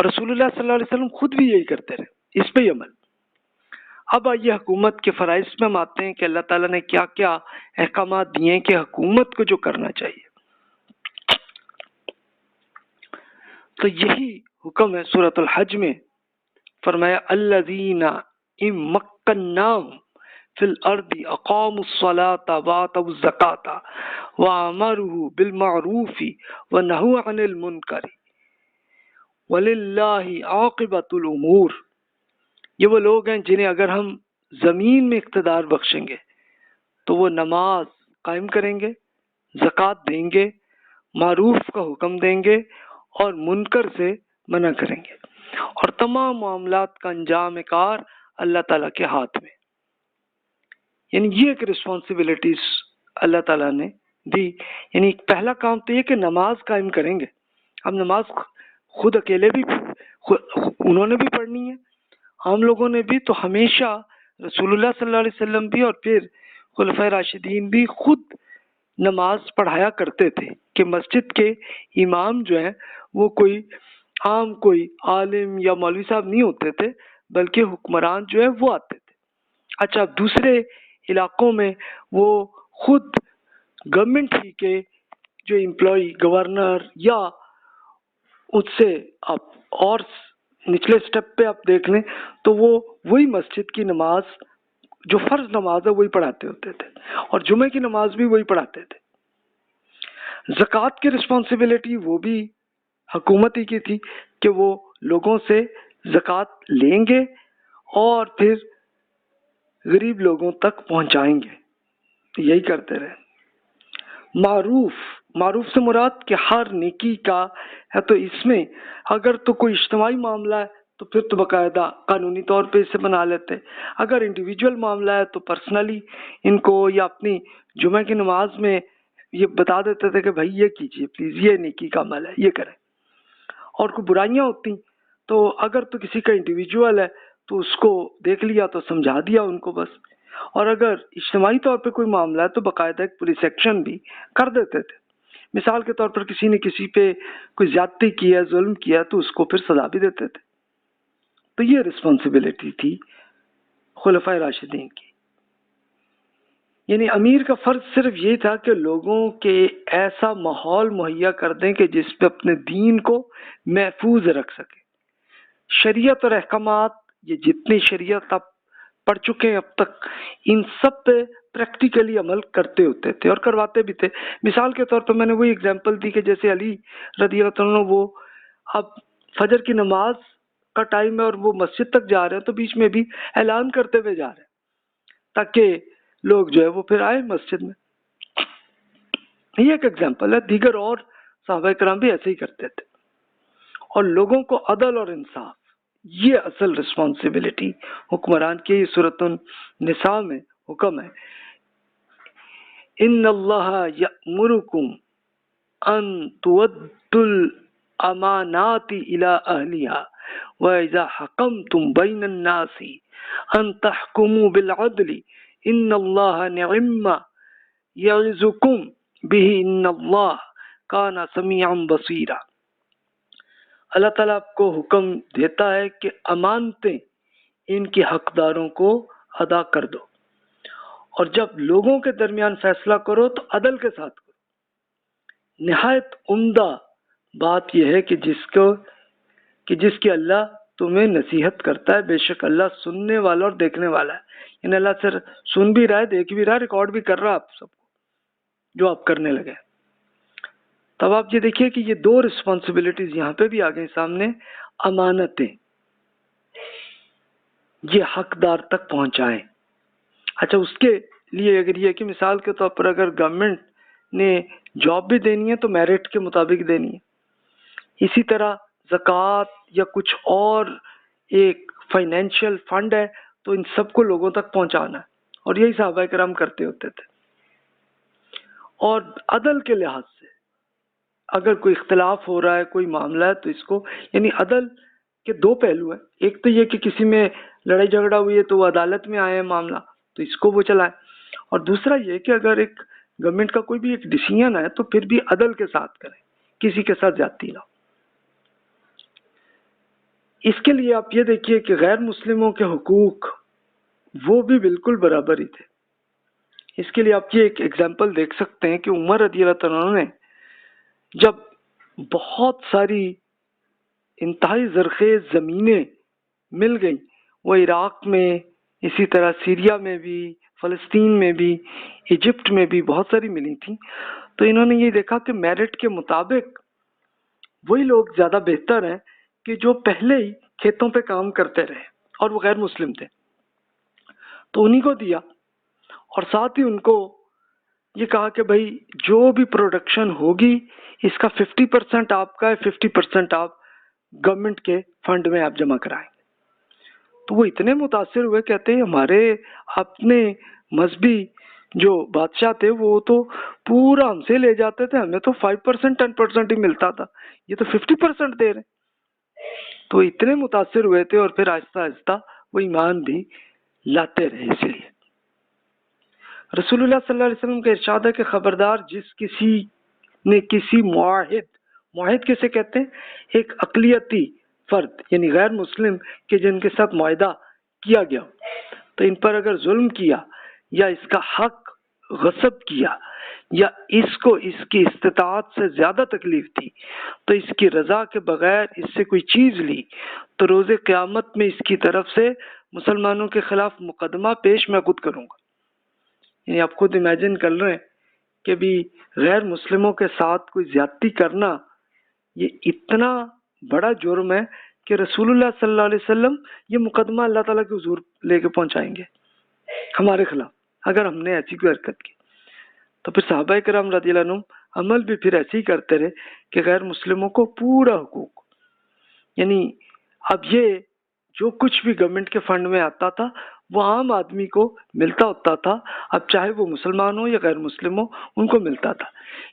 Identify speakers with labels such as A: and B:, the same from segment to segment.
A: اور رسول اللہ صلی اللہ علیہ وسلم خود بھی یہی کرتے رہے، اس پہ ہی عمل۔ اب آئیے حکومت کے فرائض میں ہم آتے ہیں کہ اللہ تعالیٰ نے کیا کیا احکامات دیے ہیں کہ حکومت کو جو کرنا چاہیے۔ تو یہی حکم ہے سورۃ الحج میں، فرمایا الذین ان مکناہم فی الارض اقاموا الصلاۃ وآتوا الزکاۃ وامروا بالمعروف ونہوا عن المنکر وللہ عاقبۃ الامور۔ یہ وہ لوگ ہیں جنہیں اگر ہم زمین میں اقتدار بخشیں گے تو وہ نماز قائم کریں گے، زکوٰۃ دیں گے، معروف کا حکم دیں گے اور منکر سے منع کریں گے، اور تمام معاملات کا انجام کار اللہ تعالیٰ کے ہاتھ میں۔ یعنی یہ ایک رسپانسبلٹیز اللہ تعالیٰ نے دی۔ یعنی پہلا کام تو یہ کہ نماز قائم کریں گے۔ اب نماز خود اکیلے بھی انہوں نے بھی پڑھنی ہے، ہم لوگوں نے بھی، تو ہمیشہ رسول اللہ صلی اللہ علیہ وسلم بھی اور پھر خلفائے راشدین بھی خود نماز پڑھایا کرتے تھے کہ مسجد کے امام جو ہیں وہ کوئی عام کوئی عالم یا مولوی صاحب نہیں ہوتے تھے، بلکہ حکمران جو ہے وہ آتے تھے۔ اچھا، دوسرے علاقوں میں وہ خود گورنمنٹ ہی کے جو امپلائی، گورنر یا اس سے آپ اور نچلے سٹیپ پہ آپ دیکھ لیں تو وہ وہی مسجد کی نماز جو فرض نماز ہے وہی پڑھاتے ہوتے تھے، اور جمعے کی نماز بھی وہی پڑھاتے تھے۔ زکوٰۃ کی رسپانسبلٹی وہ بھی حکومت ہی کی تھی کہ وہ لوگوں سے زکوٰۃ لیں گے اور پھر غریب لوگوں تک پہنچائیں گے، یہی کرتے رہے۔ معروف سے مراد کہ ہر نیکی کا ہے، تو اس میں اگر تو کوئی اجتماعی معاملہ ہے تو پھر تو باقاعدہ قانونی طور پہ اسے بنا لیتے، اگر انڈیویجول معاملہ ہے تو پرسنلی ان کو یا اپنی جمعہ کی نماز میں یہ بتا دیتے تھے کہ بھائی یہ کیجیے پلیز، یہ نیکی کا عمل ہے، یہ کریں۔ اور کوئی برائیاں ہوتی تو اگر تو کسی کا انڈیویجول ہے تو اس کو دیکھ لیا تو سمجھا دیا ان کو بس، اور اگر اجتماعی طور پہ کوئی معاملہ ہے تو باقاعدہ ایک پولیس ایکشن بھی کر دیتے تھے۔ مثال کے طور پر کسی نے کسی پہ کوئی زیادتی کی ہے، ظلم کیا تو اس کو پھر سزا بھی دیتے تھے۔ تو یہ رسپانسبلٹی تھی خلفائے راشدین کی۔ یعنی امیر کا فرض صرف یہ تھا کہ لوگوں کے ایسا ماحول مہیا کر دیں کہ جس پہ اپنے دین کو محفوظ رکھ سکے۔ شریعت اور احکامات، یہ جتنی شریعت آپ پڑھ چکے ہیں اب تک، ان سب پہ پریکٹیکلی عمل کرتے ہوتے تھے اور کرواتے بھی تھے۔ مثال کے طور پر میں نے وہی اگزامپل دی کہ جیسے علی رضی اللہ عنہ، وہ اب فجر کی نماز کا ٹائم ہے اور وہ مسجد تک جا رہے ہیں تو بیچ میں بھی اعلان کرتے ہوئے جا رہے ہیں تاکہ لوگ جو ہے وہ پھر آئے مسجد میں۔ یہ ایک ایگزامپل ہے، دیگر اور صحابہ کرام بھی ایسے ہی کرتے تھے۔ اور لوگوں کو عدل اور انصاف، یہ اصل رسپانسبلٹی حکمران کی سورۃ النساء میں حکم ہے۔ ان اللہ یأمرکم ان تؤدوا الامانات الی اہلہا واذا حکمتم بین الناس ان تحکموا بالعدل ان اللہ نعم ما یعظکم بہ ان اللہ کان سمیعا بصیرا۔ اللہ تعالیٰ آپ کو حکم دیتا ہے کہ امانتیں ان کے حقداروں کو ادا کر دو، اور جب لوگوں کے درمیان فیصلہ کرو تو عدل کے ساتھ کرو۔ نہایت عمدہ بات یہ ہے کہ جس کی اللہ تمہیں نصیحت کرتا ہے، بے شک اللہ سننے والا اور دیکھنے والا ہے۔ یعنی اللہ سے سن بھی رہا ہے، دیکھ بھی رہا ہے، ریکارڈ بھی کر رہا ہے آپ سب کو جو آپ کرنے لگے۔ تب آپ یہ دیکھیے کہ یہ دو رسپانسبلٹیز یہاں پہ بھی آ گئی سامنے۔ امانتیں یہ حقدار تک پہنچائیں۔ اچھا، اس کے لیے اگر یہ کہ مثال کے طور پر اگر گورنمنٹ نے جاب بھی دینی ہے تو میرٹ کے مطابق دینی ہے، اسی طرح زکوٰۃ یا کچھ اور ایک فائنینشیل فنڈ ہے تو ان سب کو لوگوں تک پہنچانا ہے، اور یہی صحابہ کرام کرتے ہوتے تھے۔ اور عدل کے لحاظ سے اگر کوئی اختلاف ہو رہا ہے، کوئی معاملہ ہے، تو اس کو یعنی عدل کے دو پہلو ہیں۔ ایک تو یہ کہ کسی میں لڑائی جھگڑا ہوئی ہے تو وہ عدالت میں آئے ہیں معاملہ تو اس کو وہ چلائیں، اور دوسرا یہ کہ اگر ایک گورنمنٹ کا کوئی بھی ایک ڈیسیژن ہے تو پھر بھی عدل کے ساتھ کریں، کسی کے ساتھ زیادتی نہ ہو۔ اس کے لیے آپ یہ دیکھیے کہ غیر مسلموں کے حقوق وہ بھی بالکل برابر ہی تھے. اس کے لیے آپ یہ ایک ایگزامپل دیکھ سکتے ہیں کہ عمر رضی اللہ تعالیٰ عنہ نے جب بہت ساری انتہائی زرخیز زمینیں مل گئیں، وہ عراق میں، اسی طرح سیریا میں بھی، فلسطین میں بھی، ایجپٹ میں بھی بہت ساری ملی تھیں، تو انہوں نے یہ دیکھا کہ میرٹ کے مطابق وہی لوگ زیادہ بہتر ہیں کہ جو پہلے ہی کھیتوں پہ کام کرتے رہے اور وہ غیر مسلم تھے، تو انہی کو دیا. اور ساتھ ہی ان کو یہ کہا کہ بھائی جو بھی پروڈکشن ہوگی اس کا 50% آپ کا ہے، 50% آپ گورنمنٹ کے فنڈ میں آپ جمع کرائیں. تو وہ اتنے متاثر ہوئے، کہتے ہیں ہمارے اپنے مذہبی جو بادشاہ تھے وہ تو پورا ہم سے لے جاتے تھے، ہمیں تو 5% 10% ہی ملتا تھا، یہ تو 50% دے رہے. تو اتنے متاثر ہوئے تھے اور پھر آہستہ آہستہ وہ ایمان بھی لاتے رہے. اس لیے رسول اللہ صلی اللہ علیہ وسلم کا ارشاد ہے کہ خبردار جس کسی نے کسی معاہد کسے کہتے ہیں، ایک اقلیتی فرد یعنی غیر مسلم کہ جن کے ساتھ معاہدہ کیا گیا، تو ان پر اگر ظلم کیا یا اس کا حق غصب کیا یا اس کو اس کی استطاعت سے زیادہ تکلیف دی تو اس کی رضا کے بغیر اس سے کوئی چیز لی تو روز قیامت میں اس کی طرف سے مسلمانوں کے خلاف مقدمہ پیش میں خود کروں گا. یعنی آپ خود امیجن کر رہے ہیں کہ بھی غیر مسلموں کے ساتھ کوئی زیادتی کرنا یہ اتنا بڑا جرم ہے کہ رسول اللہ صلی اللہ علیہ وسلم یہ مقدمہ اللہ تعالیٰ کے حضور لے کے پہنچائیں گے ہمارے خلاف اگر ہم نے ایسی کوئی حرکت کی. تو پھر صحابہ کرام رضی اللہ عنہم عمل بھی پھر ایسے ہی کرتے رہے کہ غیر مسلموں کو پورا حقوق، یعنی اب یہ جو کچھ بھی گورنمنٹ کے فنڈ میں آتا تھا وہ عام آدمی کو ملتا ہوتا تھا، اب چاہے وہ مسلمان ہو یا غیر مسلم ہو ان کو ملتا تھا.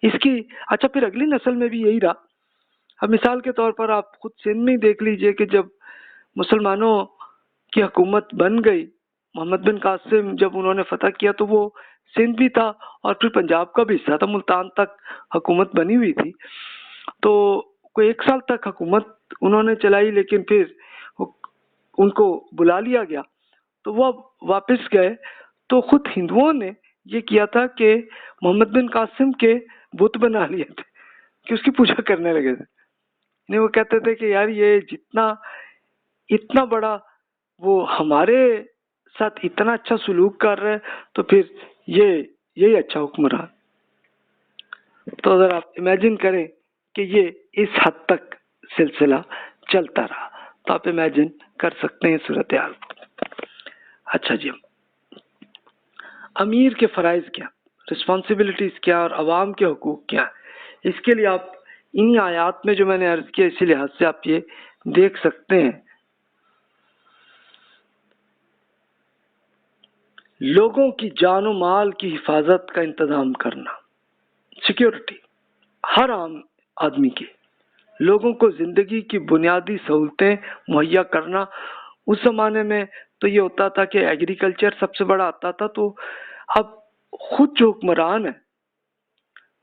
A: اس کی اچھا پھر اگلی نسل میں بھی یہی رہا. اب مثال کے طور پر آپ خود سندھ میں دیکھ لیجئے کہ جب مسلمانوں کی حکومت بن گئی، محمد بن قاسم جب انہوں نے فتح کیا تو وہ سندھ بھی تھا اور پھر پنجاب کا بھی حصہ تھا، ملتان تک حکومت بنی ہوئی تھی. تو کوئی 1 سال تک حکومت انہوں نے چلائی، لیکن پھر ان کو بلا لیا گیا تو وہ واپس گئے. تو خود ہندوؤں نے یہ کیا تھا کہ محمد بن قاسم کے بت بنا لیے تھے کہ اس کی پوجا کرنے لگے تھے. نہیں وہ کہتے تھے کہ یار یہ جتنا اتنا بڑا وہ ہمارے ساتھ اتنا اچھا سلوک کر رہے تو پھر یہی اچھا حکمران. تو اگر آپ امیجن کریں کہ یہ اس حد تک سلسلہ چلتا رہا تو آپ امیجن کر سکتے ہیں صورتحال. اچھا جی، امیر کے فرائض کیا، رسپانسبلٹیز کیا اور عوام کے حقوق کیا، اس کے لیے آپ انہی آیات میں جو میں نے عرض کیا اسی لحاظ سے آپ یہ دیکھ سکتے ہیں. لوگوں کی جان و مال کی حفاظت کا انتظام کرنا، سیکیورٹی ہر عام آدمی کی، لوگوں کو زندگی کی بنیادی سہولتیں مہیا کرنا. اس زمانے میں تو یہ ہوتا تھا کہ ایگریکلچر سب سے بڑا آتا تھا، تو اب خود جو حکمران ہیں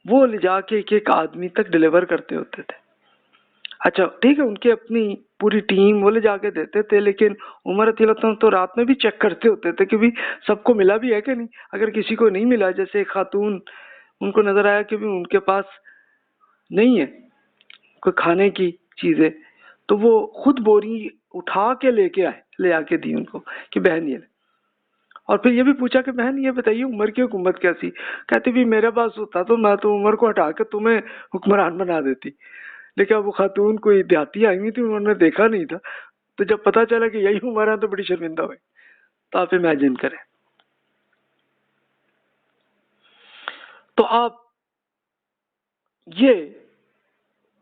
A: وہ لے جا کے ایک آدمی تک ڈیلیور کرتے ہوتے تھے. اچھا ٹھیک ہے، ان کی اپنی پوری ٹیم وہ لے جا کے دیتے تھے، لیکن عمر رضی اللہ عنہ تو رات میں بھی چیک کرتے ہوتے تھے کہ بھی سب کو ملا بھی ہے کہ نہیں. اگر کسی کو نہیں ملا، جیسے ایک خاتون ان کو نظر آیا کہ بھی ان کے پاس نہیں ہے کوئی کھانے کی چیزیں، تو وہ خود بوری اٹھا کے لے آ کے دی ان کو کہ بہن یہ لے. اور پھر یہ بھی پوچھا کہ بہن یہ بتائیے عمر کی حکومت کیسی، کہتی بھی میرے پاس ہوتا تو میں تو عمر کو ہٹا کے تمہیں حکمران بنا دیتی. لیکن اب وہ خاتون کوئی دیہاتی آئی ہوئی تھی، انہوں نے دیکھا نہیں تھا، تو جب پتا چلا کہ یہی عمر ہے تو بڑی شرمندہ ہوئی. تو آپ امیجن کریں. تو آپ یہ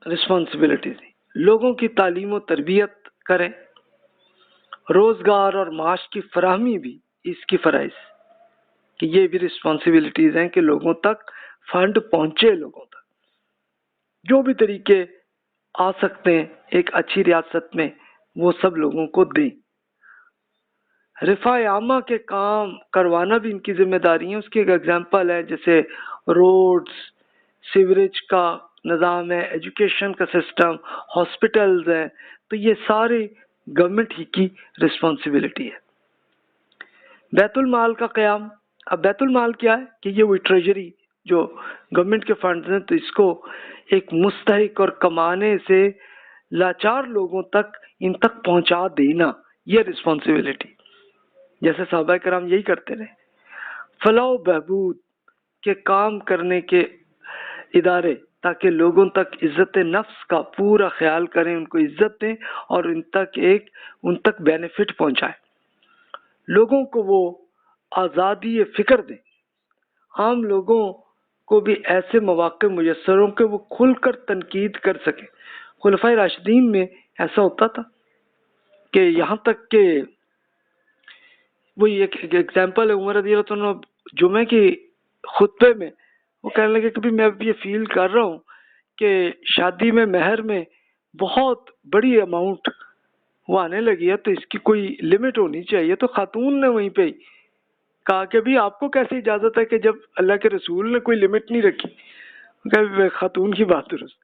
A: رسپانسبلٹی دی، لوگوں کی تعلیم و تربیت کریں، روزگار اور معاش کی فراہمی بھی اس کی فرائض کہ یہ بھی رسپانسبلٹیز ہیں کہ لوگوں تک فنڈ پہنچے، لوگوں تک جو بھی طریقے آ سکتے ہیں ایک اچھی ریاست میں وہ سب لوگوں کو دیں. رفاہ عامہ کے کام کروانا بھی ان کی ذمہ داری ہے. اس کی ایک ایگزامپل ہے جیسے روڈز، سیوریج کا نظام ہے، ایجوکیشن کا سسٹم، ہاسپٹلز ہیں. تو یہ سارے گورنمنٹ ہی کی رسپانسبلٹی ہے۔ بیت المال کا قیام، اب بیت المال کیا ہے کہ یہ وہی ٹریجری جو گورنمنٹ کے فنڈز ہیں، تو اس کو ایک مستحق اور کمانے سے لاچار لوگوں تک ان تک پہنچا دینا، یہ رسپانسبلٹی، جیسے صحابہ کرام یہی کرتے رہے۔ فلاح و بہبود کے کام کرنے کے ادارے تاکہ لوگوں تک عزت نفس کا پورا خیال کریں، ان کو عزت دیں اور ان تک بینیفٹ پہنچائیں، لوگوں کو وہ آزادی فکر دیں، عام لوگوں کو بھی ایسے مواقع میسر ہوں کہ وہ کھل کر تنقید کر سکیں۔ خلفائے راشدین میں ایسا ہوتا تھا کہ یہاں تک کہ وہی ایک ایگزامپل ہے، عمر رضی اللہ عنہ جمعے کی خطبے میں وہ کہنے لگے کہ میں اب یہ فیل کر رہا ہوں کہ شادی میں مہر میں بہت بڑی اماؤنٹ وہ آنے لگی ہے، تو اس کی کوئی لمٹ ہونی چاہیے۔ تو خاتون نے وہیں پہ کہا کہ بھی آپ کو کیسے اجازت ہے کہ جب اللہ کے رسول نے کوئی لمٹ نہیں رکھی، کہ خاتون کی بات درست۔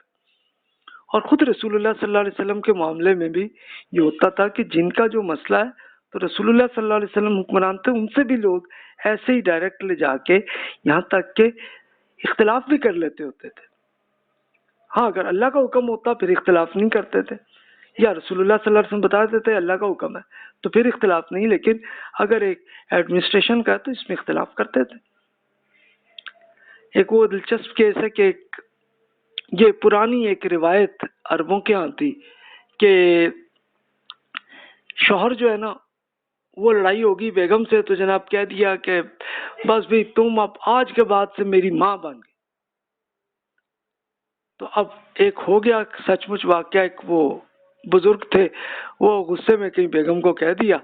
A: اور خود رسول اللہ صلی اللہ علیہ وسلم کے معاملے میں بھی یہ ہوتا تھا کہ جن کا جو مسئلہ ہے تو رسول اللہ صلی اللہ علیہ وسلم حکمران تھے، ان سے بھی لوگ ایسے ہی ڈائریکٹ لے جا کے یہاں تک کہ اختلاف بھی کر لیتے ہوتے تھے۔ ہاں، اگر اللہ کا حکم ہوتا پھر اختلاف نہیں کرتے تھے، یا رسول اللہ صلی اللہ علیہ وسلم بتا دیتے اللہ کا حکم ہے تو پھر اختلاف نہیں، لیکن اگر ایک ایڈمنسٹریشن کا تو اس میں اختلاف کرتے تھے۔ ایک وہ دلچسپ کیس ہے کہ یہ پرانی ایک روایت عربوں کے ہاں تھی کہ شوہر جو ہے نا وہ لڑائی ہوگی بیگم سے تو جناب کہہ دیا کہ بس بھی تم اب آج کے بعد سے میری ماں بن گئی۔ تو اب ایک ہو گیا سچ مچ واقعہ، ایک وہ بزرگ تھے وہ غصے میں کہیں بیگم کو کہہ دیا،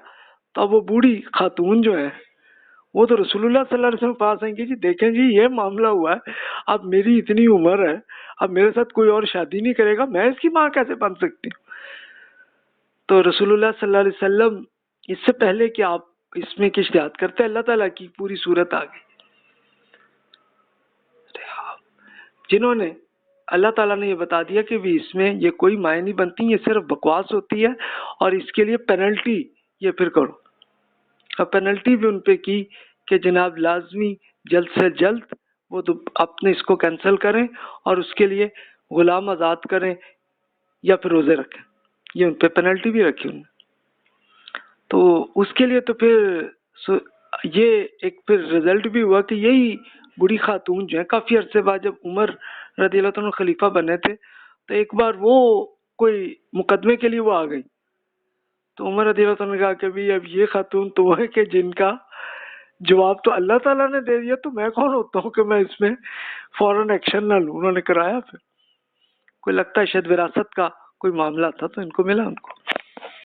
A: تو اب وہ بوڑھی خاتون جو ہے وہ تو رسول اللہ صلی اللہ علیہ وسلم پاس آئیں گی، جی دیکھیں جی یہ معاملہ ہوا ہے، اب میری اتنی عمر ہے، اب میرے ساتھ کوئی اور شادی نہیں کرے گا، میں اس کی ماں کیسے بن سکتی ہوں؟ تو رسول اللہ صلی اللہ علیہ وسلم اس سے پہلے کہ آپ اس میں اجتہاد کرتے اللہ تعالیٰ کی پوری صورت آ گئی، جنہوں نے اللہ تعالیٰ نے یہ بتا دیا کہ بھی اس میں یہ کوئی معنی نہیں بنتی، یہ صرف بکواس ہوتی ہے اور اس کے لیے پینلٹی یہ پھر کرو، اور پینلٹی بھی ان پہ کی کہ جناب لازمی جلد سے جلد وہ تو اپنے اس کو کینسل کریں اور اس کے لیے غلام آزاد کریں یا پھر روزے رکھیں، یہ ان پہ پینلٹی بھی رکھی انہوں نے۔ تو اس کے لیے تو پھر یہ ایک پھر رزلٹ بھی ہوا کہ یہی بڑی خاتون جو ہے کافی عرصے بعد جب عمر رضی اللہ عنہ خلیفہ بنے تھے تو ایک بار وہ کوئی مقدمے کے لیے وہ آ گئی، تو عمر رضی اللہ عنہ نے کہا کہ بھی اب یہ خاتون تو وہ ہے کہ جن کا جواب تو اللہ تعالیٰ نے دے دیا، تو میں کون ہوتا ہوں کہ میں اس میں فوراً ایکشن نہ لوں۔ انہوں نے کرایا، پھر کوئی لگتا ہے شاید وراثت کا کوئی معاملہ تھا تو ان کو ملا ان کو۔